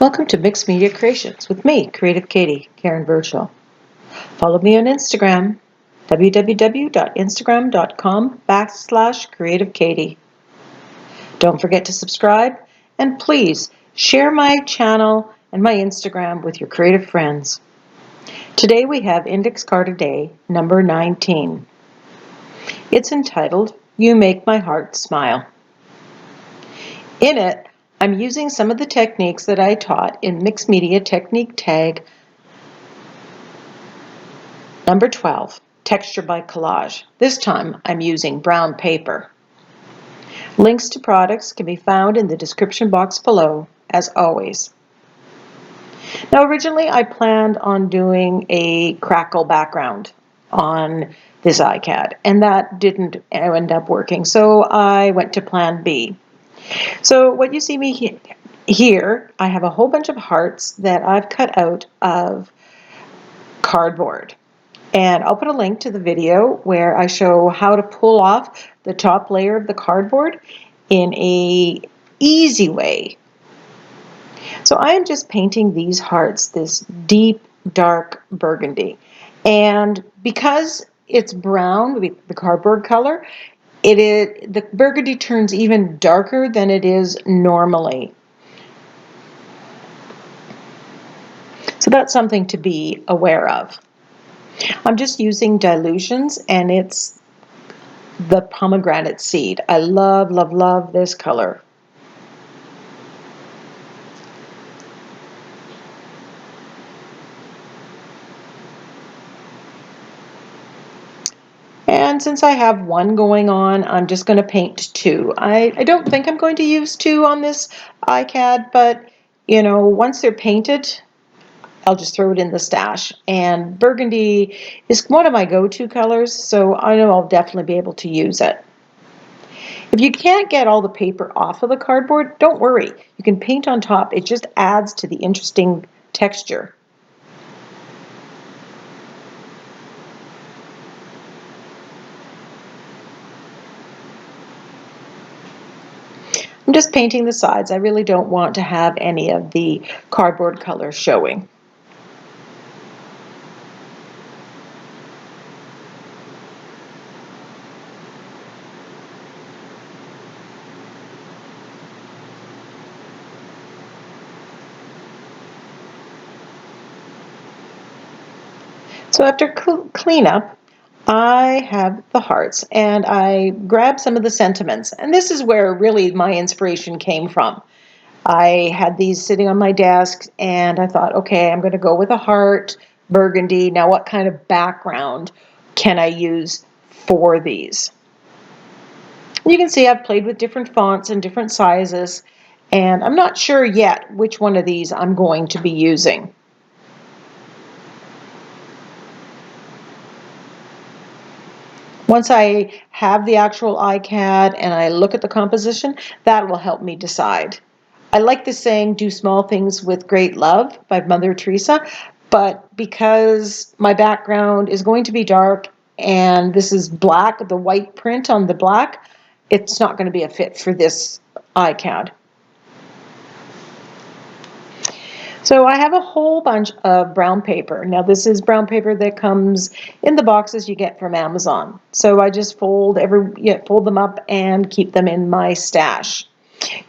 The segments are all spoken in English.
Welcome to Mixed Media Creations with me, Creative Katie, Karen Virgil. Follow me on Instagram, www.instagram.com/CreativeKatie. Don't forget to subscribe, and please share my channel and my Instagram with your creative friends. Today we have Index Card a Day, number 19. It's entitled, You Make My Heart Smile. In it, I'm using some of the techniques that I taught in Mixed Media Technique Tag number 12, Texture by Collage. This time I'm using brown paper. Links to products can be found in the description box below, as always. Now originally I planned on doing a crackle background on this ICAD, and that didn't end up working, so I went to plan B. So what you see me here, I have a whole bunch of hearts that I've cut out of cardboard. And I'll put a link to the video where I show how to pull off the top layer of the cardboard in an easy way. So I am just painting these hearts, this deep, dark burgundy. And because it's brown, the cardboard color, the burgundy turns even darker than it is normally. So that's something to be aware of. I'm just using dilutions, and it's the pomegranate seed. I love, love, love this color. And since I have one going on, I'm just going to paint two. I don't think I'm going to use two on this ICAD, but you know, once they're painted, I'll just throw it in the stash. And burgundy is one of my go-to colors, so I know I'll definitely be able to use it. If you can't get all the paper off of the cardboard, don't worry. You can paint on top. It just adds to the interesting texture. I'm just painting the sides. I really don't want to have any of the cardboard color showing. So after cleanup, I have the hearts, and I grabbed some of the sentiments. And this is where really my inspiration came from. I had these sitting on my desk, and I thought, okay, I'm going to go with a heart, burgundy. Now what kind of background can I use for these? You can see I've played with different fonts and different sizes, and I'm not sure yet which one of these I'm going to be using. Once I have the actual ICAD and I look at the composition, that will help me decide. I like the saying, do small things with great love by Mother Teresa, but because my background is going to be dark and this is black, the white print on the black, it's not going to be a fit for this ICAD. So I have a whole bunch of brown paper. Now this is brown paper that comes in the boxes you get from Amazon. So I just fold them up and keep them in my stash.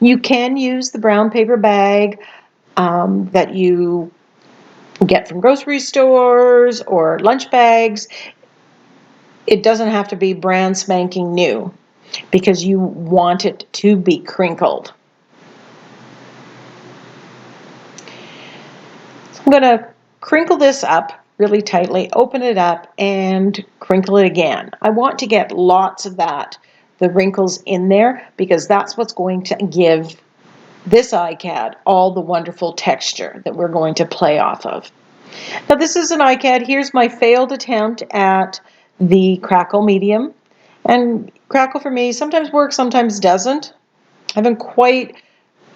You can use the brown paper bag that you get from grocery stores or lunch bags. It doesn't have to be brand spanking new because you want it to be crinkled. I'm going to crinkle this up really tightly, open it up, and crinkle it again. I want to get lots of the wrinkles in there, because that's what's going to give this ICAD all the wonderful texture that we're going to play off of. Now this is an ICAD. Here's my failed attempt at the crackle medium. And crackle for me sometimes works, sometimes doesn't. I haven't quite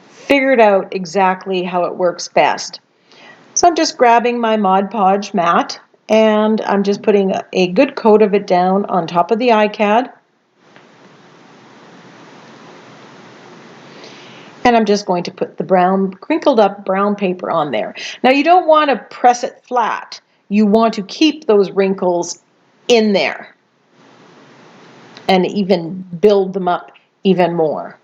figured out exactly how it works best. So I'm just grabbing my Mod Podge mat, and I'm just putting a good coat of it down on top of the ICAD. And I'm just going to put the brown, crinkled up brown paper on there. Now you don't want to press it flat. You want to keep those wrinkles in there and even build them up even more.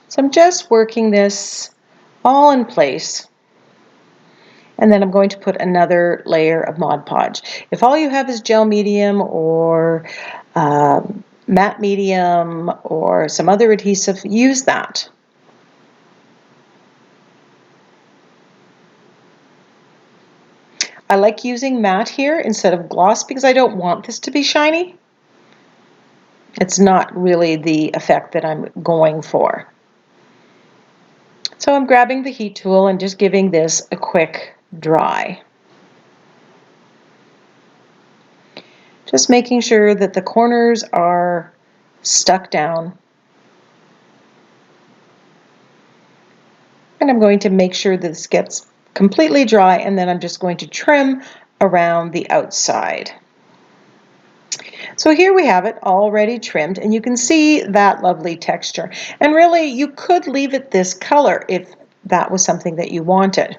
So I'm just working this all in place. And then I'm going to put another layer of Mod Podge. If all you have is gel medium or matte medium or some other adhesive, use that. I like using matte here instead of gloss because I don't want this to be shiny. It's not really the effect that I'm going for. So I'm grabbing the heat tool and just giving this a quick dry. Just making sure that the corners are stuck down. And I'm going to make sure that this gets completely dry, and then I'm just going to trim around the outside. So here we have it already trimmed, and you can see that lovely texture. And really, you could leave it this color if that was something that you wanted.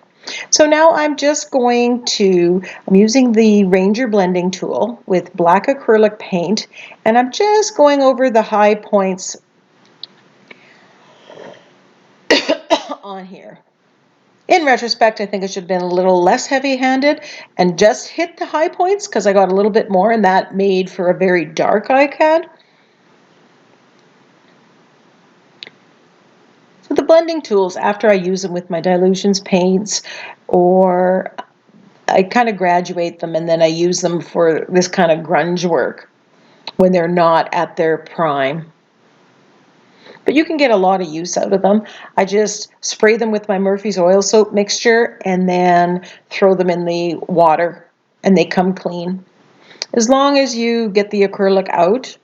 So now I'm using the Ranger blending tool with black acrylic paint, and I'm just going over the high points on here. In retrospect, I think I should have been a little less heavy-handed and just hit the high points because I got a little bit more, and that made for a very dark ICAD. So the blending tools, after I use them with my dilutions paints, or I kind of graduate them and then I use them for this kind of grunge work when they're not at their prime. But you can get a lot of use out of them. I just spray them with my Murphy's oil soap mixture and then throw them in the water and they come clean. As long as you get the acrylic out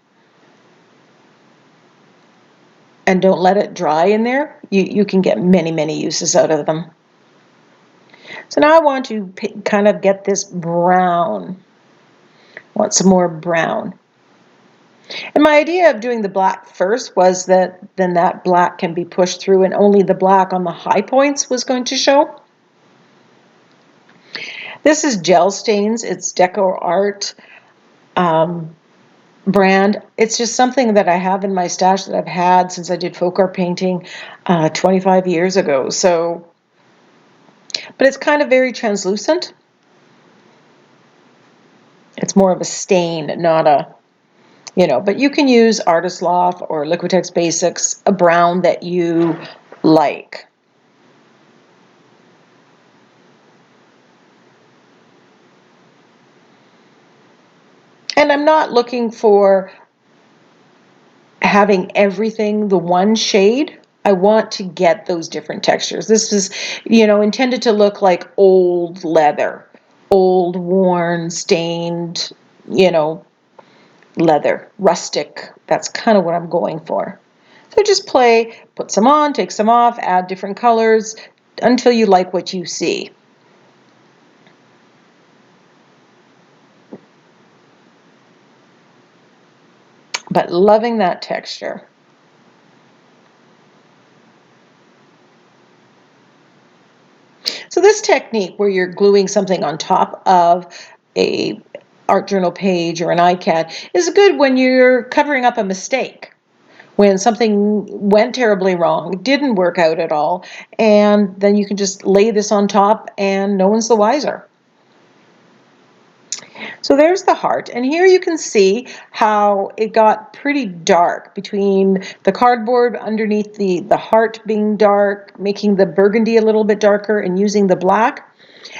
and don't let it dry in there, you can get many, many uses out of them. So now I want to kind of get this brown. I want some more brown. And my idea of doing the black first was that then that black can be pushed through and only the black on the high points was going to show. This is Gel Stains. It's Deco Art brand. It's just something that I have in my stash that I've had since I did folk art painting 25 years ago. So, but it's kind of very translucent. It's more of a stain, not a, but you can use Artist Loft or Liquitex Basics, a brown that you like. And I'm not looking for having everything the one shade. I want to get those different textures. This is, intended to look like old leather, old, worn, stained, leather, rustic. That's kind of what I'm going for. So just play, put some on, take some off, add different colors until you like what you see. But loving that texture. So this technique where you're gluing something on top of a art journal page or an ICAD is good when you're covering up a mistake, when something went terribly wrong, didn't work out at all, and then you can just lay this on top and no one's the wiser. So there's the heart, and here you can see how it got pretty dark between the cardboard underneath the heart being dark, making the burgundy a little bit darker, and using the black.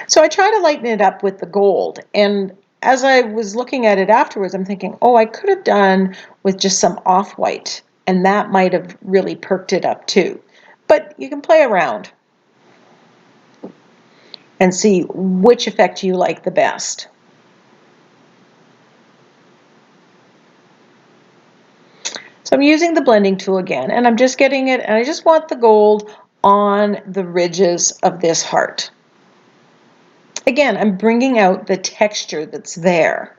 So I try to lighten it up with the gold, and as I was looking at it afterwards, I'm thinking, oh, I could have done with just some off-white, and that might have really perked it up too. But you can play around and see which effect you like the best. So I'm using the blending tool again, and I'm just getting it, and I just want the gold on the ridges of this heart. Again, I'm bringing out the texture that's there.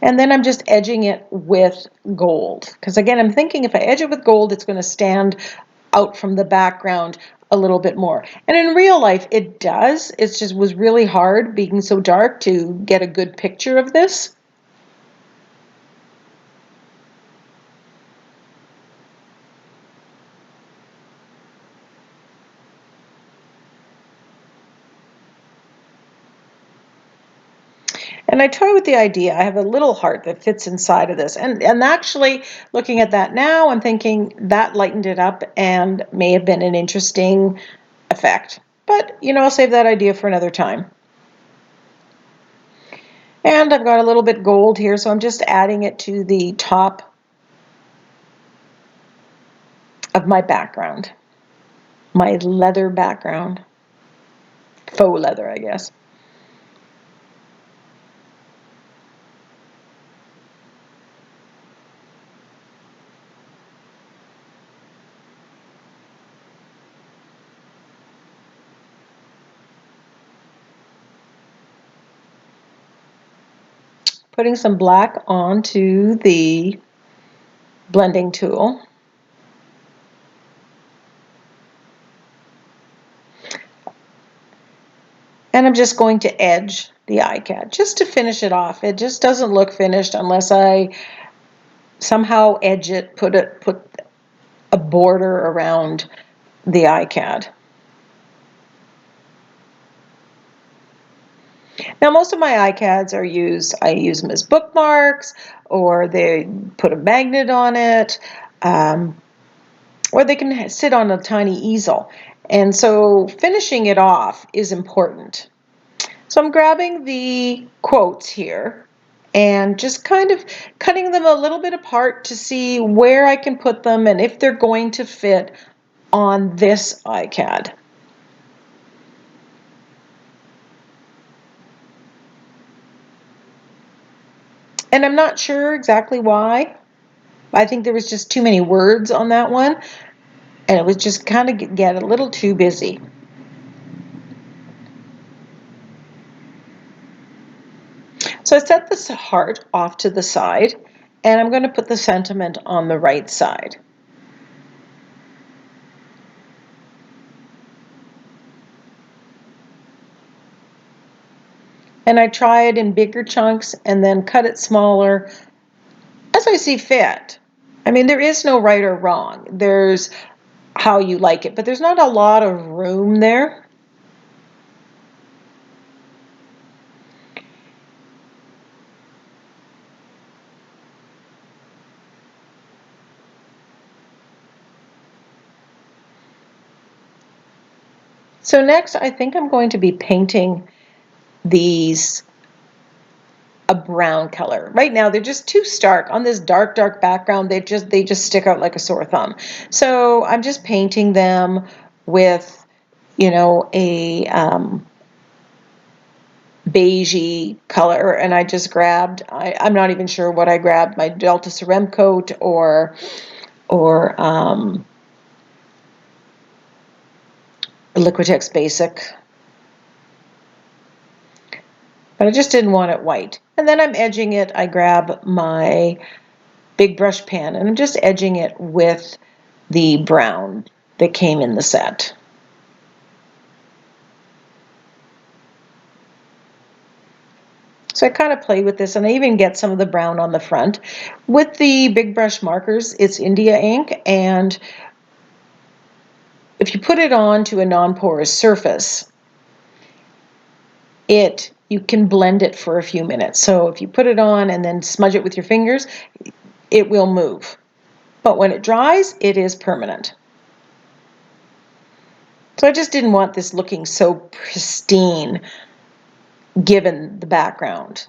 And then I'm just edging it with gold. Because again, I'm thinking if I edge it with gold, it's going to stand out from the background a little bit more. And in real life, it does. It just was really hard being so dark to get a good picture of this. And I toy with the idea. I have a little heart that fits inside of this. And actually, looking at that now, I'm thinking that lightened it up and may have been an interesting effect. But, you know, I'll save that idea for another time. And I've got a little bit gold here, so I'm just adding it to the top of my background, my leather background, faux leather, I guess. Putting some black onto the blending tool. And I'm just going to edge the ICAD just to finish it off. It just doesn't look finished unless I somehow edge it, put a border around the ICAD. Now, most of my ICADs are I use them as bookmarks, or they put a magnet on it, or they can sit on a tiny easel. And so finishing it off is important. So I'm grabbing the quotes here and just kind of cutting them a little bit apart to see where I can put them and if they're going to fit on this ICAD. And I'm not sure exactly why. I think there was just too many words on that one, and it was just kind of get a little too busy. So I set this heart off to the side, and I'm going to put the sentiment on the right side. And I try it in bigger chunks and then cut it smaller as I see fit. I mean, there is no right or wrong. There's how you like it, but there's not a lot of room there. So next, I think I'm going to be painting these a brown color. Right now, they're just too stark. On this dark, dark background, they just stick out like a sore thumb. So I'm just painting them with, you know, a beigey color, and I just grabbed, I'm not even sure what I grabbed, my Delta Cerem coat or Liquitex Basic, but I just didn't want it white. And then I'm edging it, I grab my big brush pen and I'm just edging it with the brown that came in the set. So I kind of play with this, and I even get some of the brown on the front. With the big brush markers, it's India ink, and if you put it on to a non-porous surface, you can blend it for a few minutes. So if you put it on and then smudge it with your fingers, it will move. But when it dries, it is permanent. So I just didn't want this looking so pristine given the background.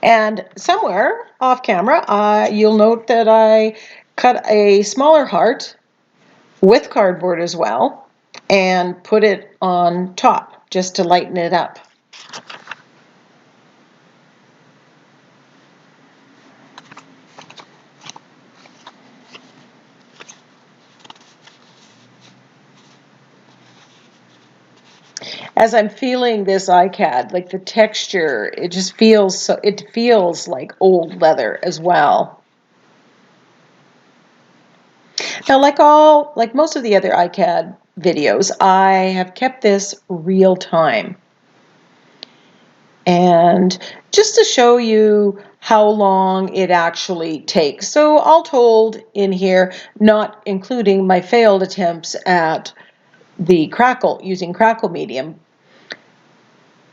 And somewhere off camera, you'll note that I cut a smaller heart with cardboard as well and put it on top just to lighten it up. As I'm feeling this ICAD, like the texture, it just feels so, it feels like old leather as well. Now, like most of the other ICAD videos, I have kept this real time. And just to show you how long it actually takes. So all told in here, not including my failed attempts at the crackle, using crackle medium,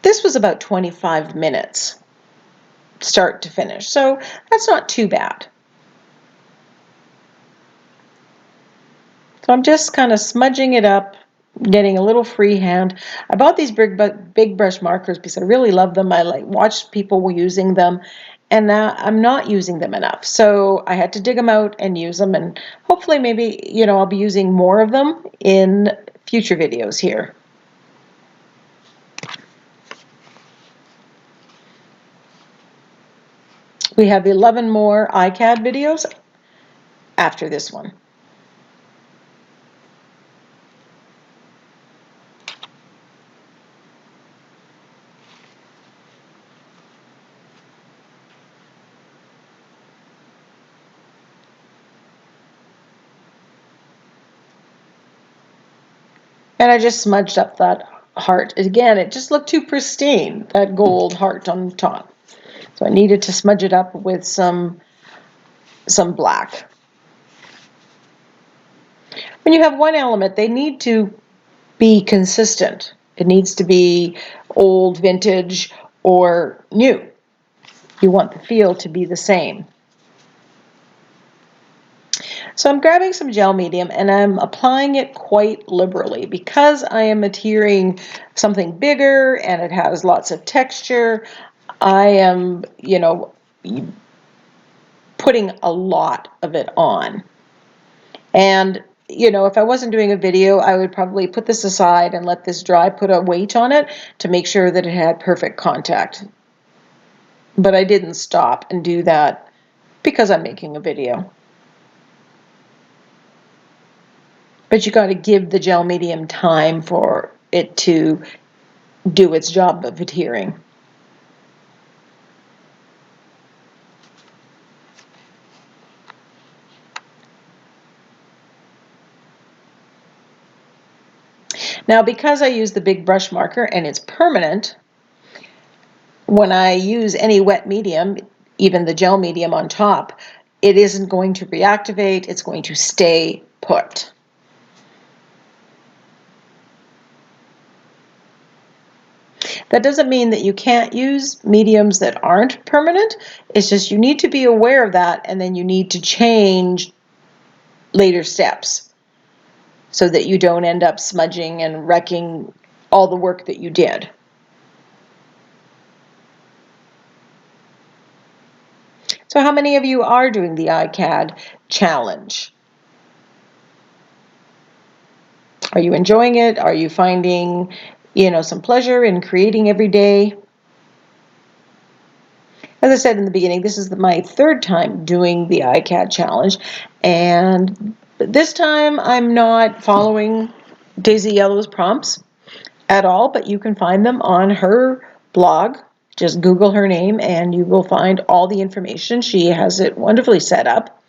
this was about 25 minutes, start to finish. So that's not too bad. So I'm just kind of smudging it up, getting a little freehand. I bought these big brush markers because I really love them. I watched people using them, and now I'm not using them enough. So I had to dig them out and use them, and hopefully maybe, I'll be using more of them in future videos here. We have 11 more ICAD videos after this one. And I just smudged up that heart. Again, it just looked too pristine, that gold heart on the top. So I needed to smudge it up with some black. When you have one element, they need to be consistent. It needs to be old, vintage, or new. You want the feel to be the same. So I'm grabbing some gel medium and I'm applying it quite liberally because I am adhering something bigger and it has lots of texture. I am, putting a lot of it on. And, if I wasn't doing a video, I would probably put this aside and let this dry, put a weight on it to make sure that it had perfect contact. But I didn't stop and do that because I'm making a video. But you got to give the gel medium time for it to do its job of adhering. Now, because I use the big brush marker and it's permanent, when I use any wet medium, even the gel medium on top, it isn't going to reactivate, it's going to stay put. That doesn't mean that you can't use mediums that aren't permanent. It's just you need to be aware of that, and then you need to change later steps so that you don't end up smudging and wrecking all the work that you did. So how many of you are doing the ICAD challenge? Are you enjoying it? Are you finding, some pleasure in creating every day? As I said in the beginning, this is my third time doing the ICAD challenge, and this time I'm not following Daisy Yellow's prompts at all, but you can find them on her blog. Just Google her name and you will find all the information. She has it wonderfully set up.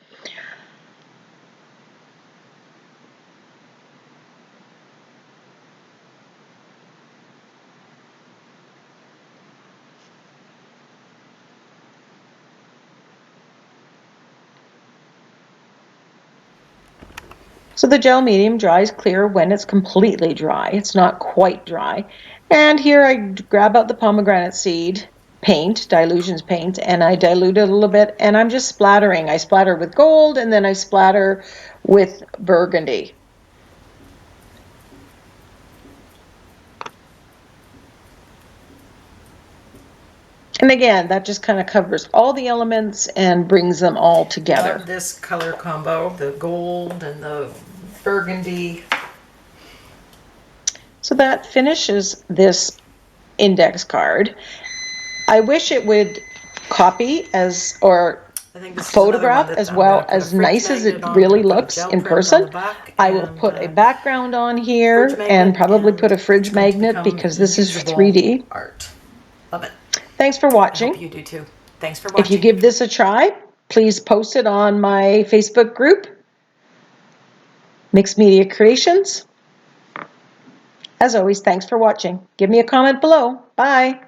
So the gel medium dries clear when it's completely dry. It's not quite dry. And here I grab out the pomegranate seed paint, Dilutions paint, and I dilute it a little bit, and I'm just splattering. I splatter with gold, and then I splatter with burgundy. And again, that just kind of covers all the elements and brings them all together. This color combo, the gold and the burgundy. So that finishes this index card. I wish it would copy or I think this is another one photograph that as I'm going well to put a as fridge nice as magnet it on. I'm really going to put a looks gel in print on person. the back I will and put a background on fridge here and magnet, probably put a and it's fridge going to magnet become because this is usable 3D. art. Love it. Thanks for I hope watching. you do too. Thanks for If you watching. give this a try, please post it on my Facebook group, Mixed Media Creations. As always, thanks for watching. Give me a comment below. Bye.